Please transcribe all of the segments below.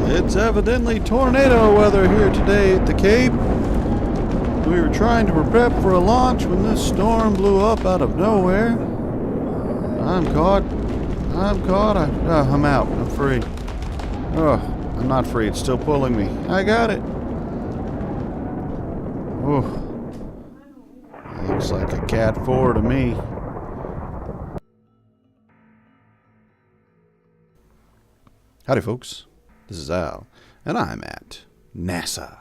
It's evidently tornado weather here today at the Cape. We were trying to prep for a launch when this storm blew up out of nowhere. I'm caught. I'm out. I'm free. Oh, I'm not free. It's still pulling me. I got it. Oh. Looks like a Cat 4 to me. Howdy, folks. This is Al, and I'm at NASA.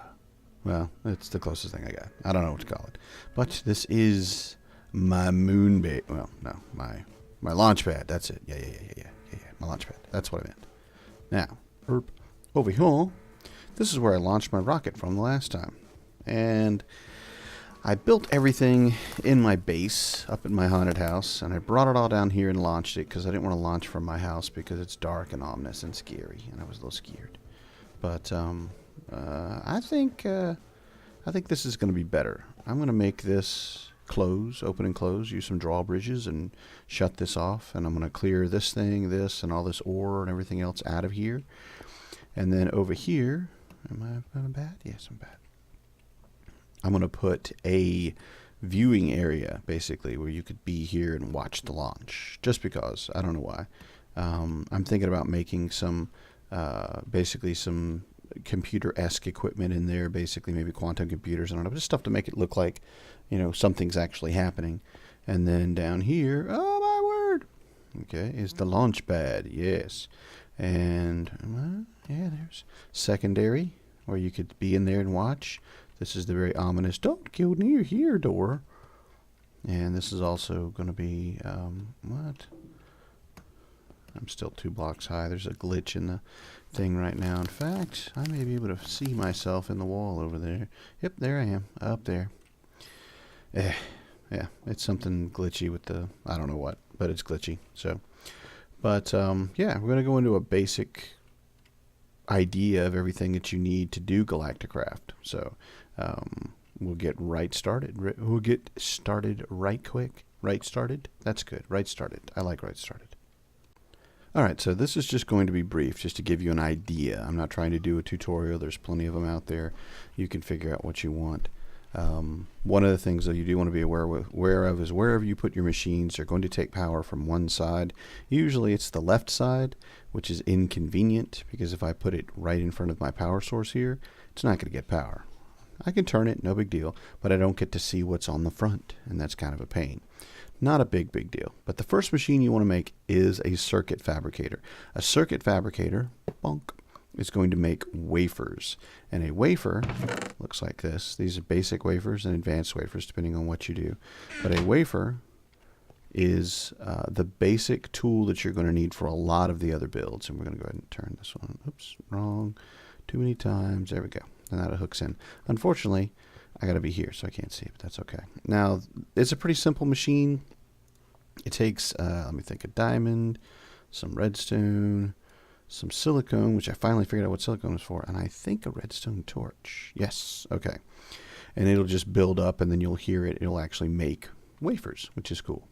Well, it's the closest thing I got. I don't know what to call it. But this is my moon base. Well, no, my launch pad. That's it. Yeah. My launch pad. That's what I meant. Now, over here, this is where I launched my rocket from the last time. And I built everything in my base up in my haunted house, and I brought it all down here and launched it because I didn't want to launch from my house because it's dark and ominous and scary, and I was a little scared. But I think this is going to be better. I'm going to make this close, open and close, use some drawbridges and shut this off, and I'm going to clear this thing, this, and all this ore and everything else out of here. And then over here, am I bad? Yes, I'm bad. I'm going to put a viewing area, basically, where you could be here and watch the launch. Just because. I don't know why. I'm thinking about making some, basically some computer-esque equipment in there. Basically, maybe quantum computers. I don't know. Just stuff to make it look like, something's actually happening. And then down here, oh my word! Okay, is the launch pad. Yes. And, yeah, there's secondary, where you could be in there and watch. This is the very ominous, don't go near here door. And this is also going to be, what? I'm still 2 blocks high. There's a glitch in the thing right now. In fact, I may be able to see myself in the wall over there. Yep, there I am, up there. Yeah, it's something glitchy with the, I don't know what, but it's glitchy. So, but, yeah, we're going to go into a basic idea of everything that you need to do Galacticraft. So, we'll get right started. We'll get started right quick. Right started? That's good. Right started. I like right started. Alright, so this is just going to be brief, just to give you an idea. I'm not trying to do a tutorial. There's plenty of them out there. You can figure out what you want. One of the things that you do want to be aware of is wherever you put your machines, they're going to take power from one side. Usually it's the left side, which is inconvenient, because if I put it right in front of my power source here, it's not going to get power. I can turn it, no big deal, but I don't get to see what's on the front, and that's kind of a pain. Not a big deal. But the first machine you want to make is a circuit fabricator. A circuit fabricator, bonk, is going to make wafers. And a wafer looks like this. These are basic wafers and advanced wafers, depending on what you do. But a wafer is the basic tool that you're going to need for a lot of the other builds. And we're going to go ahead and turn this one. Oops, wrong. Too many times. There we go. And that hooks in. Unfortunately, I got to be here, so I can't see it, but that's okay. Now, it's a pretty simple machine. It takes, let me think, a diamond, some redstone, some silicone, which I finally figured out what silicone is for, and I think a redstone torch. Yes, okay. And it'll just build up, and then you'll hear it. It'll actually make wafers, which is cool.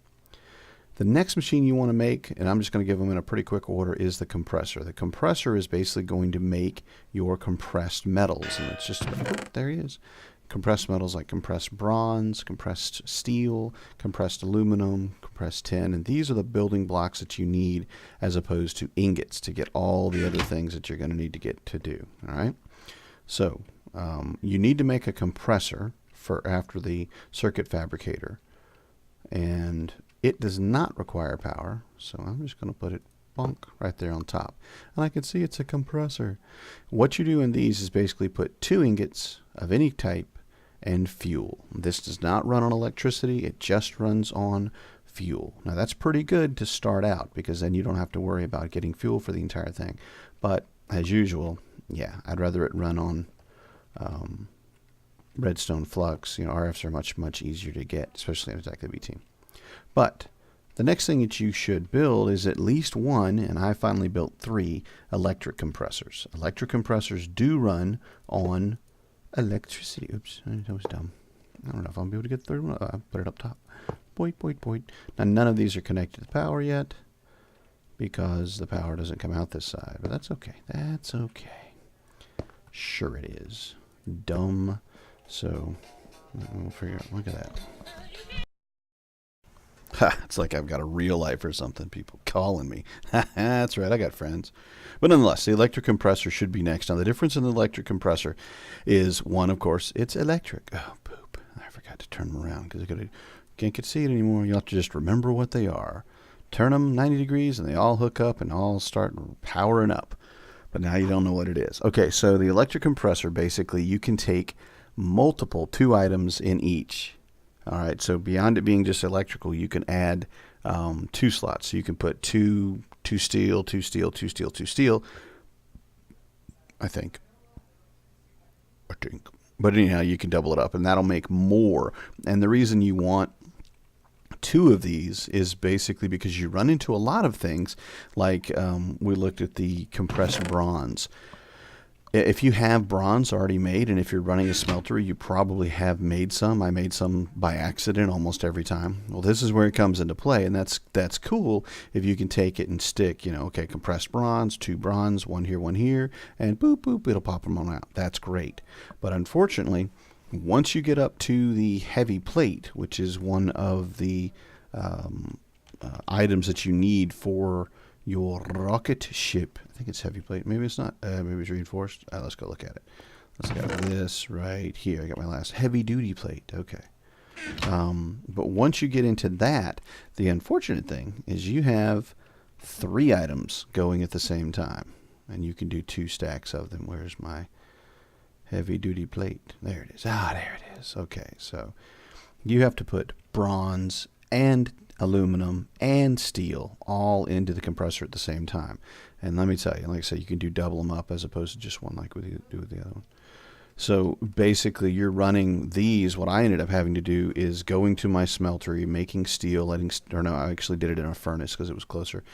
The next machine you want to make, and I'm just going to give them in a pretty quick order, is the compressor. The compressor is basically going to make your compressed metals, and it's just, there he is. Compressed metals like compressed bronze, compressed steel, compressed aluminum, compressed tin, and these are the building blocks that you need as opposed to ingots to get all the other things that you're going to need to get to do. All right. So you need to make a compressor for after the circuit fabricator, and it does not require power. So I'm just going to put it bonk right there on top, and I can see it's a compressor. What you do in these is basically put 2 ingots of any type and fuel. This does not run on electricity, it just runs on fuel. Now that's pretty good to start out, because then you don't have to worry about getting fuel for the entire thing. But as usual, yeah, I'd rather it run on redstone flux. RFs are much easier to get, especially in Attack the B team. But the next thing that you should build is at least 1, and I finally built 3 electric compressors. Electric compressors do run on electricity. Oops, that was dumb. I don't know if I'll be able to get the third one. I'll put it up top. Boit. Now, none of these are connected to the power yet because the power doesn't come out this side, but that's okay. That's okay. Sure it is. Dumb. So we'll figure out. Look at that. Ha, it's like I've got a real life or something. People calling me. That's right, I got friends. But nonetheless, the electric compressor should be next. Now, the difference in the electric compressor is, one, of course, it's electric. Oh, poop. I forgot to turn them around because I can't get to see it anymore. You'll have to just remember what they are. Turn them 90 degrees and they all hook up and all start powering up. But now you don't know what it is. Okay, so the electric compressor, basically, you can take multiple 2 items in each. All right, so beyond it being just electrical, you can add 2 slots. So you can put two steel, 2 steel, 2 steel, 2 steel. I think. But anyhow, you can double it up, and that'll make more. And the reason you want 2 of these is basically because you run into a lot of things, like we looked at the compressed bronze. If you have bronze already made, and if you're running a smeltery, you probably have made some. I made some by accident almost every time. Well, this is where it comes into play, and that's cool if you can take it and stick, okay, compressed bronze, 2 bronze, 1 here, and boop, boop, it'll pop them on out. That's great. But unfortunately, once you get up to the heavy plate, which is one of the items that you need for your rocket ship. I think it's heavy plate. Maybe it's not. Maybe it's reinforced. Let's go look at it. Let's go this right here. I got my last heavy duty plate. Okay. But once you get into that, the unfortunate thing is you have 3 items going at the same time. And you can do 2 stacks of them. Where's my heavy duty plate? There it is. There it is. Okay. So you have to put bronze and aluminum and steel all into the compressor at the same time. And let me tell you, like I said, you can do double them up as opposed to just one like we do with the other one. So basically you're running these. What I ended up having to do is going to my smeltery, making steel, I actually did it in a furnace because it was closer.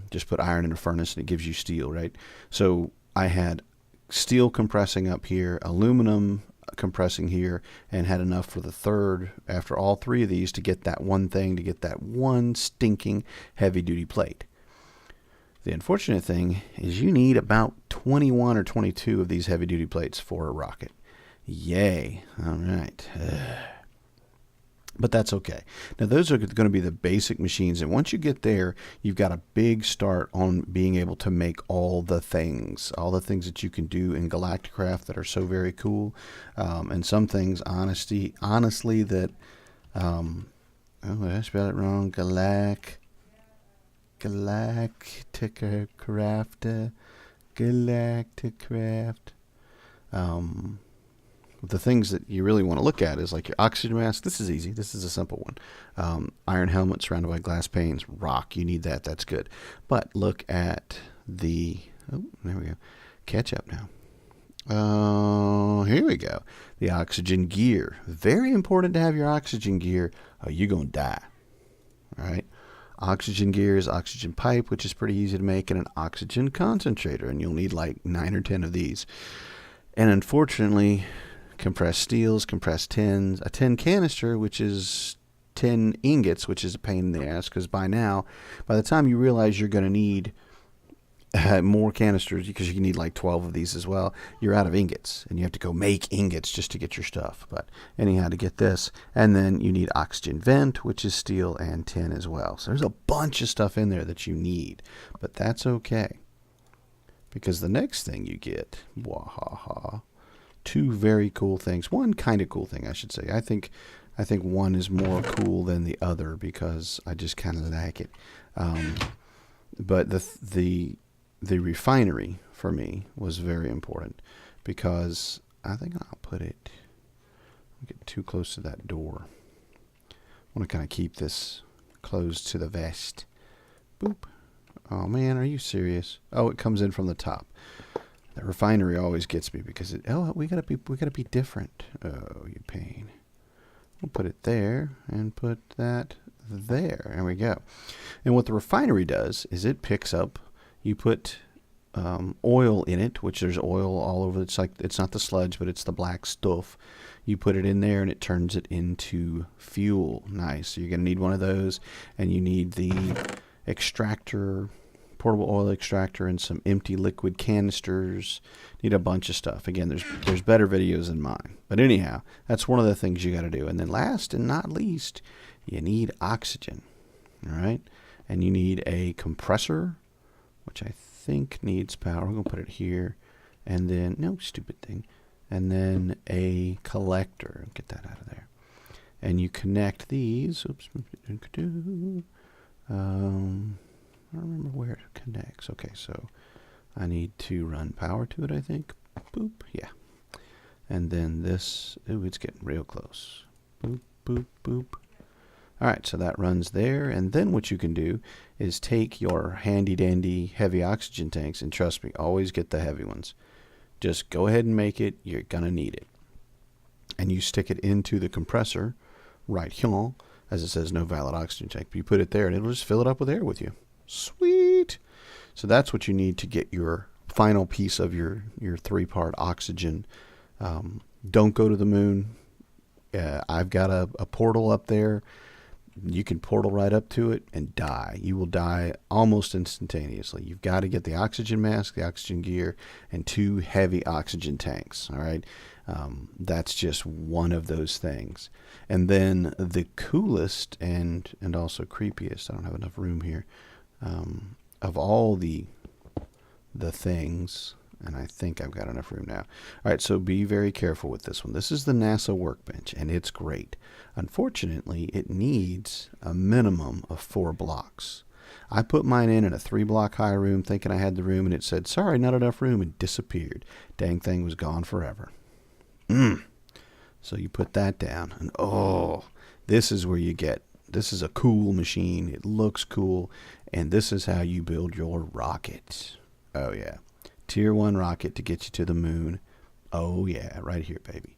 Just put iron in a furnace and it gives you steel, right? So I had steel compressing up here, aluminum compressing here, and had enough for the third after all 3 of these to get that one thing, to get that one stinking heavy duty plate. The unfortunate thing is you need about 21 or 22 of these heavy duty plates for a rocket. Yay. All right. But that's okay. Now, those are going to be the basic machines. And once you get there, you've got a big start on being able to make all the things that you can do in Galacticraft that are so very cool. And some things, honestly, that, oh, did I spell it wrong? Galacticraft. The things that you really want to look at is like your oxygen mask. This is easy. This is a simple one. Iron helmet surrounded by glass panes. Rock. You need that. That's good. But look at the... Oh, there we go. Catch up now. Here we go. The oxygen gear. Very important to have your oxygen gear. You're going to die. All right. Oxygen gear is oxygen pipe, which is pretty easy to make, and an oxygen concentrator. And you'll need like 9 or 10 of these. And unfortunately... compressed steels, compressed tins, a tin canister, which is 10 ingots, which is a pain in the ass because by the time you realize you're going to need more canisters, because you need like 12 of these as well, you're out of ingots and you have to go make ingots just to get your stuff. But anyhow, to get this, and then you need oxygen vent, which is steel and tin as well. So there's a bunch of stuff in there that you need, but that's okay because the next thing you get, wahaha. 2 very cool things. One kind of cool thing, I should say. I think one is more cool than the other because I just kind of like it. But the refinery for me was very important because I think I'll put it. I'll get too close to that door. I want to kind of keep this closed to the vest. Boop. Oh man, are you serious? Oh, it comes in from the top. The refinery always gets me because we gotta be different. Oh, you pain. We'll put it there and put that there. There we go. And what the refinery does is it picks up. You put oil in it, which there's oil all over. It's not the sludge, but it's the black stuff. You put it in there and it turns it into fuel. Nice. So you're gonna need one of those, and you need the extractor portable oil extractor and some empty liquid canisters. Need a bunch of stuff. Again, there's better videos than mine. But anyhow, that's one of the things you got to do. And then last and not least, you need oxygen. All right? And you need a compressor, which I think needs power. I'm going to put it here. And then, no, stupid thing. And then a collector. Get that out of there. And you connect these. Oops. I don't remember where it connects. Okay, so I need to run power to it, I think. Boop. Yeah. And then this. Ooh, it's getting real close. Boop, boop, boop. All right, so that runs there. And then what you can do is take your handy-dandy heavy oxygen tanks, and trust me, always get the heavy ones. Just go ahead and make it. You're going to need it. And you stick it into the compressor right here, as it says no valid oxygen tank. But you put it there, and it'll just fill it up with air with you. Sweet. So that's what you need to get your final piece of your 3-part oxygen. Don't go to the moon. I've got a portal up there. You can portal right up to it and die. You will die almost instantaneously. You've got to get the oxygen mask, the oxygen gear, and 2 heavy oxygen tanks. All right. That's just one of those things. And then the coolest and also creepiest, I don't have enough room here, of all the things, and I think I've got enough room now. All right, so be very careful with this one. This is the NASA workbench, and it's great. Unfortunately, it needs a minimum of 4 blocks. I put mine in a 3-block high room thinking I had the room, and it said, sorry, not enough room, and disappeared. Dang thing was gone forever. So you put that down, and oh, this is where you get, this is a cool machine. It looks cool, and this is how you build your rocket. Oh, yeah. Tier 1 rocket to get you to the moon. Oh, yeah, right here, baby.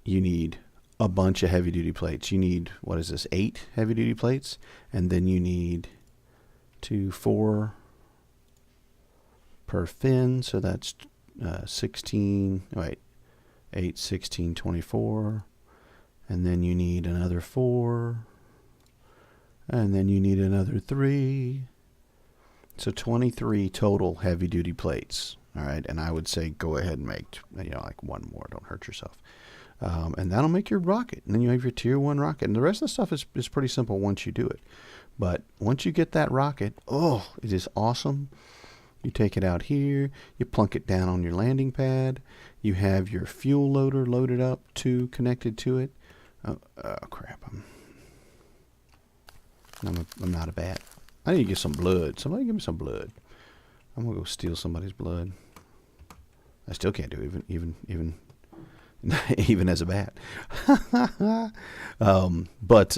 You need a bunch of heavy-duty plates. You need, what is this, 8 heavy-duty plates? And then you need 2, 4 per fin, so that's 16, wait, 8, 16, 24. And then you need another 4. And then you need another 3. So 23 total heavy-duty plates. All right, and I would say go ahead and make, like 1 more. Don't hurt yourself. And that'll make your rocket. And then you have your tier 1 rocket. And the rest of the stuff is pretty simple once you do it. But once you get that rocket, oh, it is awesome. You take it out here. You plunk it down on your landing pad. You have your fuel loader loaded up connected to it. Oh crap. I'm not a bat. I need to get some blood. Somebody give me some blood. I'm going to go steal somebody's blood. I still can't do it even as a bat. But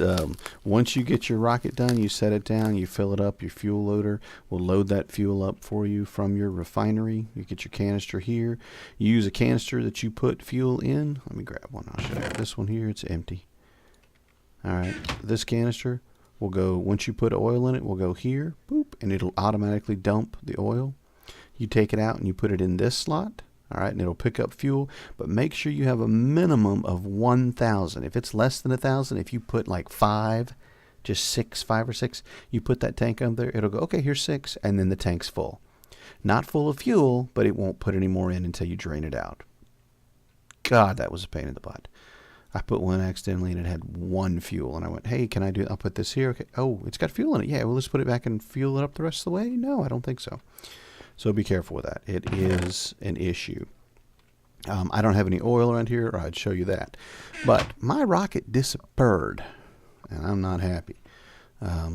once you get your rocket done, you set it down, you fill it up. Your fuel loader will load that fuel up for you from your refinery. You get your canister here. You use a canister that you put fuel in. Let me grab one. I'll show you. This one here, it's empty. All right. This canister will go, once you put oil in it, will go here, boop, and it'll automatically dump the oil. You take it out and you put it in this slot. All right, and it'll pick up fuel, but make sure you have a minimum of 1,000. If it's less than 1,000, if you put like 5, just 5 or 6, you put that tank on there, it'll go, okay, here's 6, and then the tank's full. Not full of fuel, but it won't put any more in until you drain it out. God, that was a pain in the butt. I put one accidentally and it had 1 fuel, and I went, hey, can I I'll put this here. Okay. Oh, it's got fuel in it. Yeah, well, let's put it back and fuel it up the rest of the way. No, I don't think so. So be careful with that. It is an issue. I don't have any oil around here, or I'd show you that. But my rocket disappeared, and I'm not happy.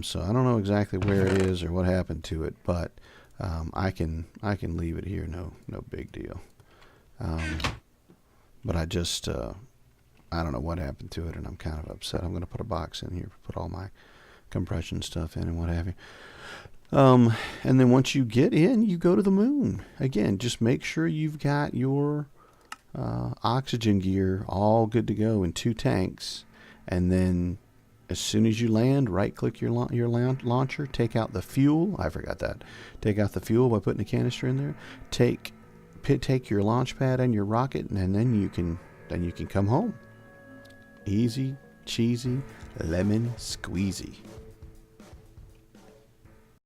So I don't know exactly where it is or what happened to it, but I can leave it here. No big deal. But I just I don't know what happened to it, and I'm kind of upset. I'm going to put a box in here, put all my compression stuff in and what have you. And then once you get in, you go to the moon. Again, just make sure you've got your oxygen gear all good to go in 2 tanks. And then as soon as you land, right-click your launcher, take out the fuel. I forgot that. Take out the fuel by putting a canister in there. Take your launch pad and your rocket, and then you can come home. Easy, cheesy, lemon squeezy.